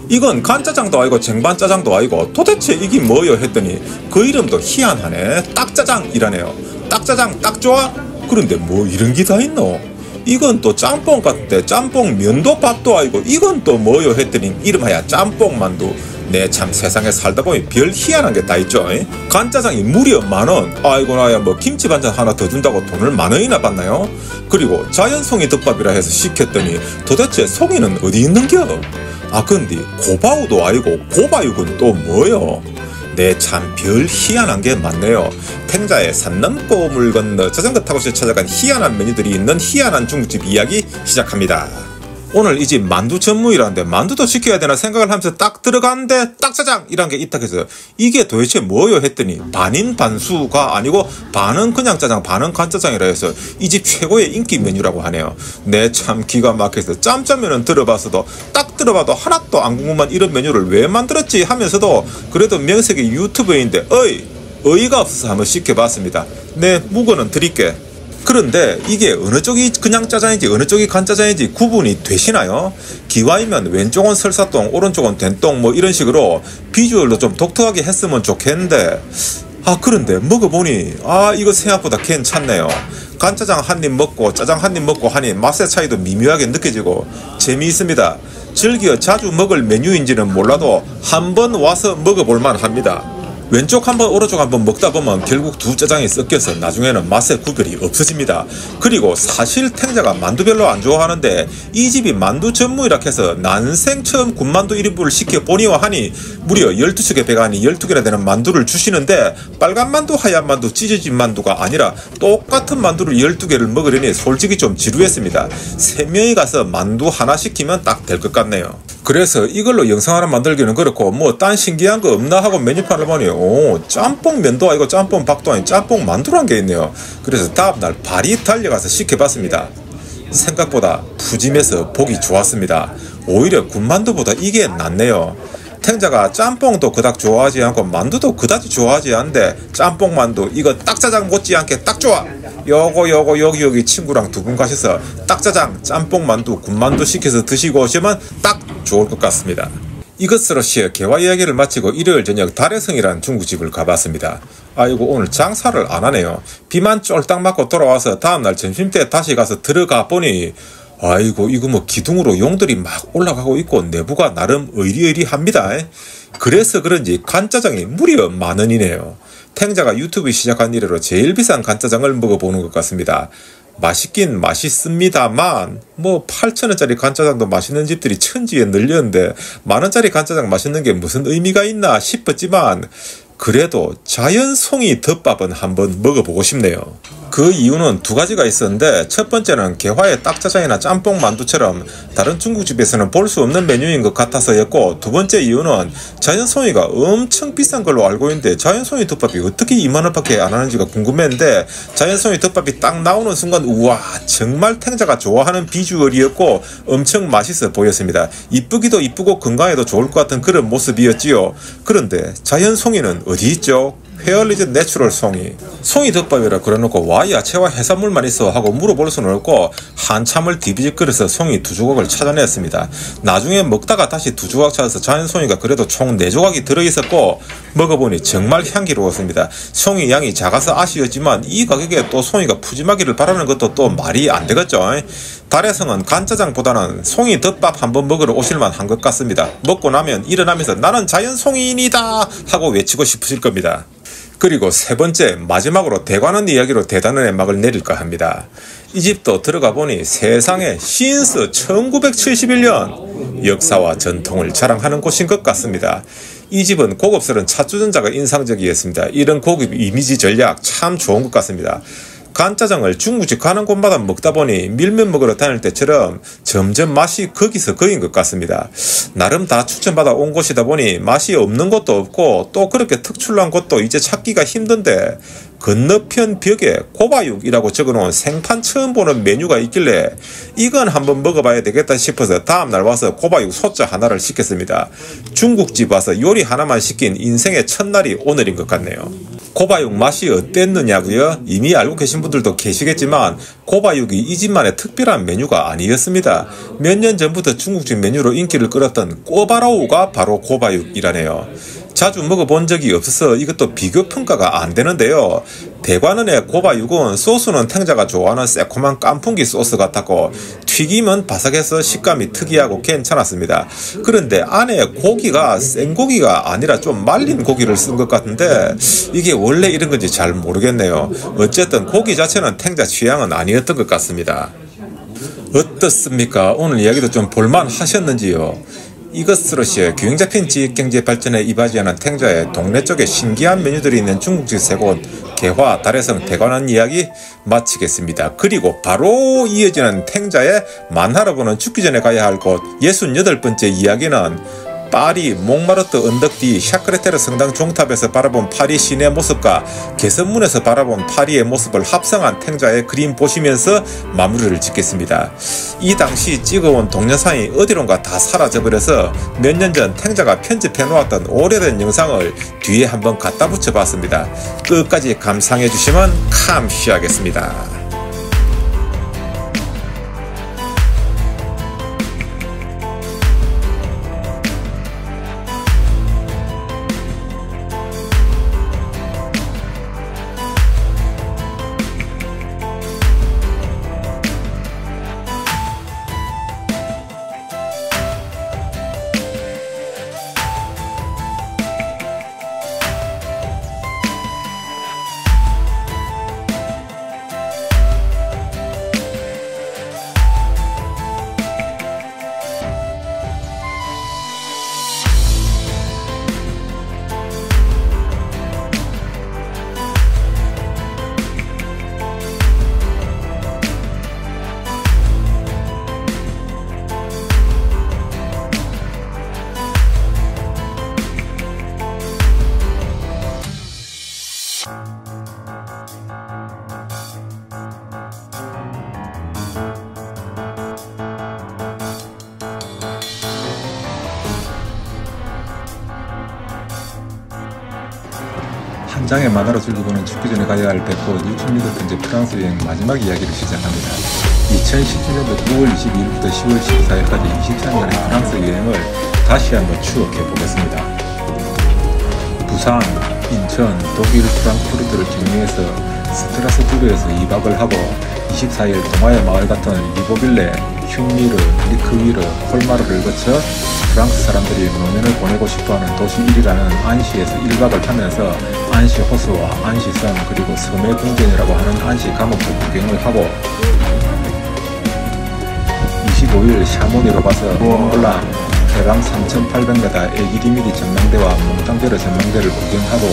이건 간짜장도 아니고 쟁반짜장도 아니고 도대체 이게 뭐여 했더니 그 이름도 희한하네. 딱짜장이라네요. 딱짜장 딱 좋아? 그런데 뭐 이런 게 다 있노? 이건 또 짬뽕 같대. 짬뽕 면도 밥도 아니고 이건 또 뭐여 했더니 이름하야 짬뽕만두. 네, 참 세상에 살다 보니 별 희한한 게 다 있죠. 간짜장이 무려 10,000원. 아이고 나야 뭐 김치 반찬 하나 더 준다고 돈을 10,000원이나 받나요? 그리고 자연송이 덮밥이라 해서 시켰더니 도대체 송이는 어디 있는겨? 아 근데 고바우도 아니고 고바육은 또 뭐요? 네, 참 별 희한한 게 많네요. 탱자의 산 넘고 물 건너 자전거 타고서 찾아간 희한한 메뉴들이 있는 희한한 중국집 이야기 시작합니다. 오늘 이 집 만두 전무이라는데 만두도 시켜야 되나 생각을 하면서 딱 들어갔는데 딱짜장이란 게 있다 해서 이게 도대체 뭐요 했더니 반인 반수가 아니고 반은 그냥 짜장 반은 간짜장이라 해서 이 집 최고의 인기 메뉴라고 하네요. 네, 참 기가 막혀서 짬짜면은 들어봤어도 딱 들어봐도 하나도 안 궁금한 이런 메뉴를 왜 만들었지 하면서도 그래도 명색이 유튜브인데 어이가 없어서 한번 시켜봤습니다. 네, 무거는 드릴게. 그런데 이게 어느 쪽이 그냥 짜장인지 어느 쪽이 간짜장인지 구분이 되시나요? 기와이면 왼쪽은 설사똥 오른쪽은 된똥 뭐 이런 식으로 비주얼도 좀 독특하게 했으면 좋겠는데 그런데 먹어보니 이거 생각보다 괜찮네요. 간짜장 한 입 먹고 짜장 한 입 먹고 하니 맛의 차이도 미묘하게 느껴지고 재미있습니다. 즐겨 자주 먹을 메뉴인지는 몰라도 한번 와서 먹어볼만 합니다. 왼쪽 한번 오른쪽 한번 먹다 보면 결국 두 짜장이 섞여서 나중에는 맛의 구별이 없어집니다. 그리고 사실 탱자가 만두 별로 안 좋아하는데 이 집이 만두 전무이라 해서 난생 처음 군만두 1인분을 시켜보니와 하니 무려 12척의 배가 아니 12개나 되는 만두를 주시는데 빨간 만두 하얀 만두 찢어진 만두가 아니라 똑같은 만두를 12개를 먹으려니 솔직히 좀 지루했습니다. 3명이 가서 만두 하나 시키면 딱 될 것 같네요. 그래서 이걸로 영상 하나 만들기는 그렇고 뭐 딴 신기한 거 없나 하고 메뉴판을 보니 짬뽕 면도 아니고 짬뽕 밥도 아닌 짬뽕 만두란 게 있네요. 그래서 다음날 발이 달려가서 시켜봤습니다. 생각보다 푸짐해서 보기 좋았습니다. 오히려 군만두보다 이게 낫네요. 탱자가 짬뽕도 그닥 좋아하지 않고 만두도 그다지 좋아하지 않는데 짬뽕 만두 이거 딱짜장 못지않게 딱 좋아. 요거 여기 친구랑 두 분 가셔서 딱짜장 짬뽕 만두 군만두 시켜서 드시고 오시면 딱 좋을 것 같습니다. 이것으로 개화 이야기를 마치고 일요일 저녁 달해성이라는 중국집을 가봤습니다. 아이고 오늘 장사를 안 하네요. 비만 쫄딱 맞고 돌아와서 다음날 점심때 다시 가서 들어가 보니 아이고 이거 뭐 기둥으로 용들이 막 올라가고 있고 내부가 나름 의리의리합니다. 그래서 그런지 간짜장이 무려 10,000원이네요. 탱자가 유튜브 시작한 이래로 제일 비싼 간짜장을 먹어보는 것 같습니다. 맛있긴 맛있습니다만 뭐 8,000원짜리 간짜장도 맛있는 집들이 천지에 널렸는데 10,000원짜리 간짜장 맛있는 게 무슨 의미가 있나 싶었지만 그래도 자연송이 덮밥은 한번 먹어보고 싶네요. 그 이유는 두 가지가 있었는데 첫 번째는 개화의 딱짜장이나 짬뽕 만두처럼 다른 중국집에서는 볼 수 없는 메뉴인 것 같아서였고, 두 번째 이유는 자연송이가 엄청 비싼 걸로 알고 있는데 자연송이 덮밥이 어떻게 20,000원밖에 안 하는지가 궁금했는데 자연송이 덮밥이 딱 나오는 순간 우와 정말 탱자가 좋아하는 비주얼이었고 엄청 맛있어 보였습니다. 이쁘기도 이쁘고 건강에도 좋을 것 같은 그런 모습이었지요. 그런데 자연송이는 어디 있죠? 페어리즈 내추럴 송이 덮밥이라 그래놓고 와 야채와 해산물만 있어 하고 물어볼 수는 없고 한참을 디비직거려서 송이 2조각을 찾아냈습니다. 나중에 먹다가 다시 2조각 찾아서 자연송이가 그래도 총 4조각이 들어있었고 먹어보니 정말 향기로웠습니다. 송이 양이 작아서 아쉬웠지만 이 가격에 또 송이가 푸짐하기를 바라는 것도 또 말이 안 되겠죠. 달해성은 간짜장보다는 송이 덮밥 한번 먹으러 오실만 한 것 같습니다. 먹고 나면 일어나면서 나는 자연송이인이다 하고 외치고 싶으실 겁니다. 그리고 세 번째 마지막으로 대관원 이야기로 대단원의 막을 내릴까 합니다. 이 집도 들어가 보니 세상에 신스 1971년 역사와 전통을 자랑하는 곳인 것 같습니다. 이 집은 고급스러운 찻주전자가 인상적이었습니다. 이런 고급 이미지 전략 참 좋은 것 같습니다. 간짜장을 중국집 가는 곳마다 먹다 보니 밀면 먹으러 다닐 때처럼 점점 맛이 거기서 거인 것 같습니다. 나름 다 추천받아 온 곳이다 보니 맛이 없는 곳도 없고 또 그렇게 특출난 곳도 이제 찾기가 힘든데 건너편 벽에 고바육이라고 적어놓은 생판 처음 보는 메뉴가 있길래 이건 한번 먹어봐야 되겠다 싶어서 다음날 와서 고바육 소자 하나를 시켰습니다. 중국집 와서 요리 하나만 시킨 인생의 첫날이 오늘인 것 같네요. 고바육 맛이 어땠느냐고요? 이미 알고 계신 분들도 계시겠지만 고바육이 이 집만의 특별한 메뉴가 아니었습니다. 몇 년 전부터 중국집 메뉴로 인기를 끌었던 꼬바로우가 바로 고바육이라네요. 자주 먹어본 적이 없어서 이것도 비교 평가가 안 되는데요. 대관원의 고바육은 소스는 탱자가 좋아하는 새콤한 깐풍기 소스 같았고 튀김은 바삭해서 식감이 특이하고 괜찮았습니다. 그런데 안에 고기가 생고기가 아니라 좀 말린 고기를 쓴 것 같은데 이게 원래 이런 건지 잘 모르겠네요. 어쨌든 고기 자체는 탱자 취향은 아니었던 것 같습니다. 어떻습니까? 오늘 이야기도 좀 볼만 하셨는지요? 이것으로시 균형 잡힌 지역경제 발전에 이바지하는 탱자의 동네 쪽에 신기한 메뉴들이 있는 중국집 세 곳 개화, 달해성, 대관원 이야기 마치겠습니다. 그리고 바로 이어지는 탱자의 만화로 보는 죽기 전에 가야 할 곳 68번째 이야기는 파리 몽마르트 언덕 뒤 샤크레테르 성당 종탑에서 바라본 파리 시내 모습과 개선문에서 바라본 파리의 모습을 합성한 탱자의 그림 보시면서 마무리를 짓겠습니다. 이 당시 찍어온 동영상이 어디론가 다 사라져버려서 몇 년 전 탱자가 편집해놓았던 오래된 영상을 뒤에 한번 갖다 붙여봤습니다. 끝까지 감상해주시면 감시하겠습니다. 한 장의 만화로 즐기고는 죽기 전에 가야 할 백호 66번째 프랑스 여행 마지막 이야기를 시작합니다. 2017년도 9월 22일부터 10월 14일까지 23일간의 프랑스 여행을 다시 한번 추억해 보겠습니다. 부산, 인천, 독일 프랑크푸르트를 경유해서 스트라스부르에서 2박을 하고 24일 동화의 마을 같은 리보빌레, 흉미르, 리크위르, 콜마르를 거쳐 프랑스 사람들이 노년을 보내고 싶어하는 도시 1위라는 안시에서 1박을 하면서 안시 호수와 안시섬 그리고 섬의 궁전이라고 하는 안시 감옥도 구경을 하고 25일 샤모니로 가서 몽블랑, 해방 3800m 에기리미디 전망대와 몽땅베르 전망대를 구경하고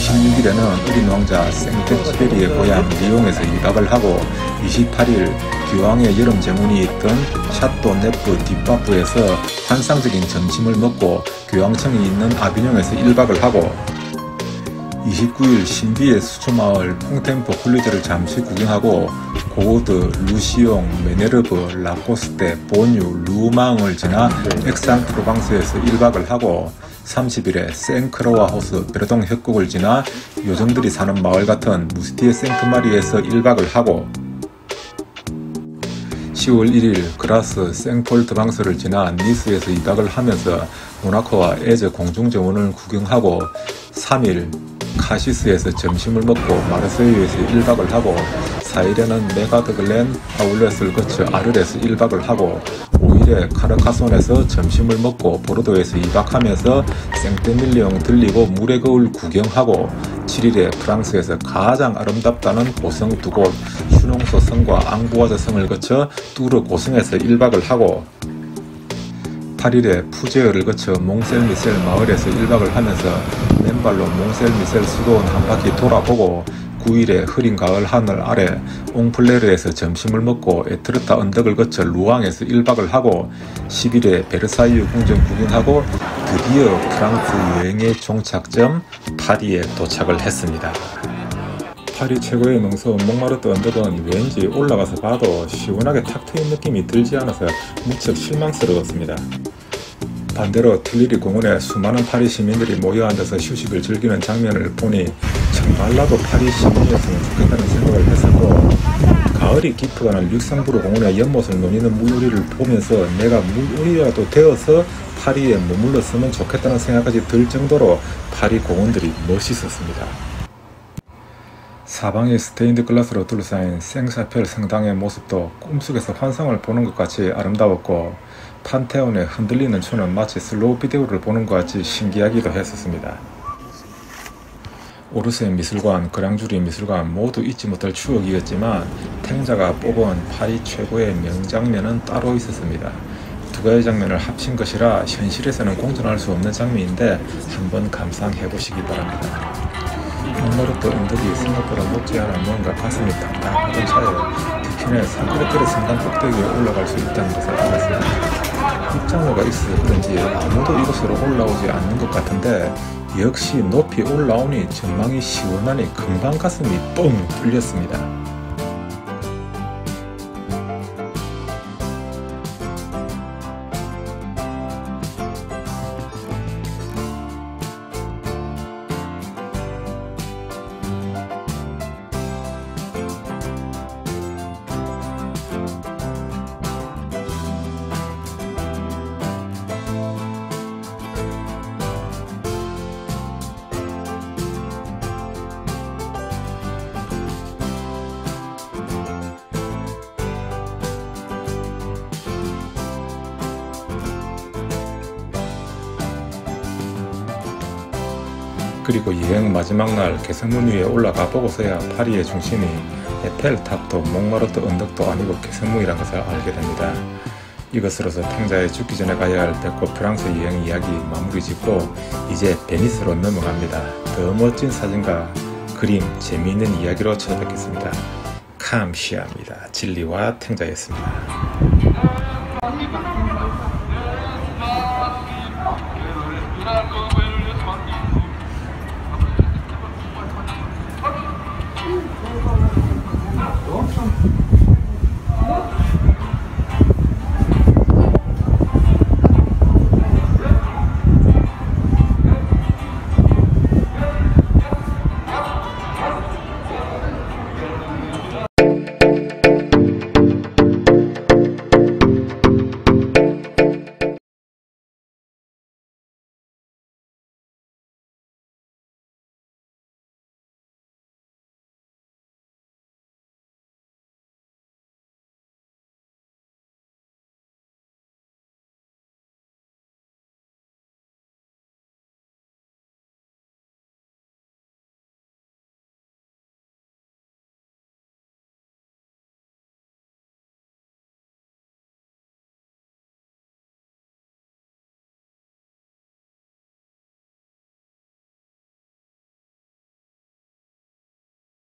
26일에는 어린 왕자 생텍쥐페리의 고향 리옹에서 2박을 하고 28일 교황의 여름 제문이 있던 샤또 네프 뒷바프에서 환상적인 점심을 먹고 교황청이 있는 아비뇽에서 1박을 하고 29일 신비의 수초마을 퐁템포 쿨리즈를 잠시 구경하고 고우드, 루시옹, 메네르브, 라코스테, 보뉴, 루망을 지나 엑상프로방스에서 1박을 하고 30일에 생크로와 호수, 베르동 협곡을 지나 요정들이 사는 마을 같은 무스티에 생크마리에서 1박을 하고 10월 1일 그라스 생폴드방스를 지나 니스에서 2박을 하면서 모나코와 에제 공중정원을 구경하고 3일 카시스에서 점심을 먹고 마르세유에서 1박을 하고 4일에는 메가드글렌 아울렛을 거쳐 아르레스 1박을 하고 5일에 카르카손에서 점심을 먹고 보르도에서 2박하면서 생떼밀리옹 들리고 물의 거울 구경하고 7일에 프랑스에서 가장 아름답다는 고성 2곳 슈농소 성과 앙부아즈 성을 거쳐 뚜르 고성에서 1박을 하고 8일에 푸제어를 거쳐 몽셀미셀 마을에서 1박을 하면서 맨발로 몽셀미셀 수도원 한 바퀴 돌아보고 9일에 흐린 가을 하늘 아래 옹플레르에서 점심을 먹고 에트르타 언덕을 거쳐 루앙에서 1박을 하고 10일에 베르사유 궁전 구경하고 드디어 프랑스 여행의 종착점 파리에 도착을 했습니다. 파리 최고의 명소 몽마르트 언덕은 왠지 올라가서 봐도 시원하게 탁 트인 느낌이 들지 않아서 무척 실망스러웠습니다. 반대로 툴리리 공원에 수많은 파리 시민들이 모여 앉아서 휴식을 즐기는 장면을 보니 정말라도 파리 시민이었으면 좋겠다는 생각을 했었고, 가을이 깊어가는 룩셈부르 공원의 연못을 노니는 물놀이를 보면서 내가 물놀이라도 되어서 파리에 머물렀으면 좋겠다는 생각까지 들 정도로 파리 공원들이 멋있었습니다. 사방이 스테인드 글라스로 둘러싸인 생샤펠 성당의 모습도 꿈속에서 환상을 보는 것 같이 아름다웠고, 판테온의 흔들리는 추는 마치 슬로우 비디오를 보는 것 같이 신기하기도 했었습니다. 오르세 미술관, 그랑주리 미술관 모두 잊지 못할 추억이었지만 탱자가 뽑은 파리 최고의 명장면은 따로 있었습니다. 두 가지 장면을 합친 것이라 현실에서는 공존할 수 없는 장면인데 한번 감상해보시기 바랍니다. 몽마르트 언덕이 생각보다 높지 않아 뭔가 가슴이 답답하던 차에 디킨의 산크레테르 성당 꼭대기에 올라갈 수 있다는 것을 알았습니다. 입장료가 있었던지 아무도 이곳으로 올라오지 않는 것 같은데 역시 높이 올라오니 전망이 시원하니 금방 가슴이 뻥 뚫렸습니다. 그리고 여행 마지막 날 개선문 위에 올라가 보고서야 파리의 중심이 에펠탑도 몽마르트 언덕도 아니고 개선문이란 것을 알게 됩니다. 이것으로서 탱자에 죽기 전에 가야 할 백호 프랑스 여행 이야기 마무리 짓고 이제 베니스로 넘어갑니다. 더 멋진 사진과 그림, 재미있는 이야기로 찾아뵙겠습니다. 감시합니다. 진리와 탱자였습니다.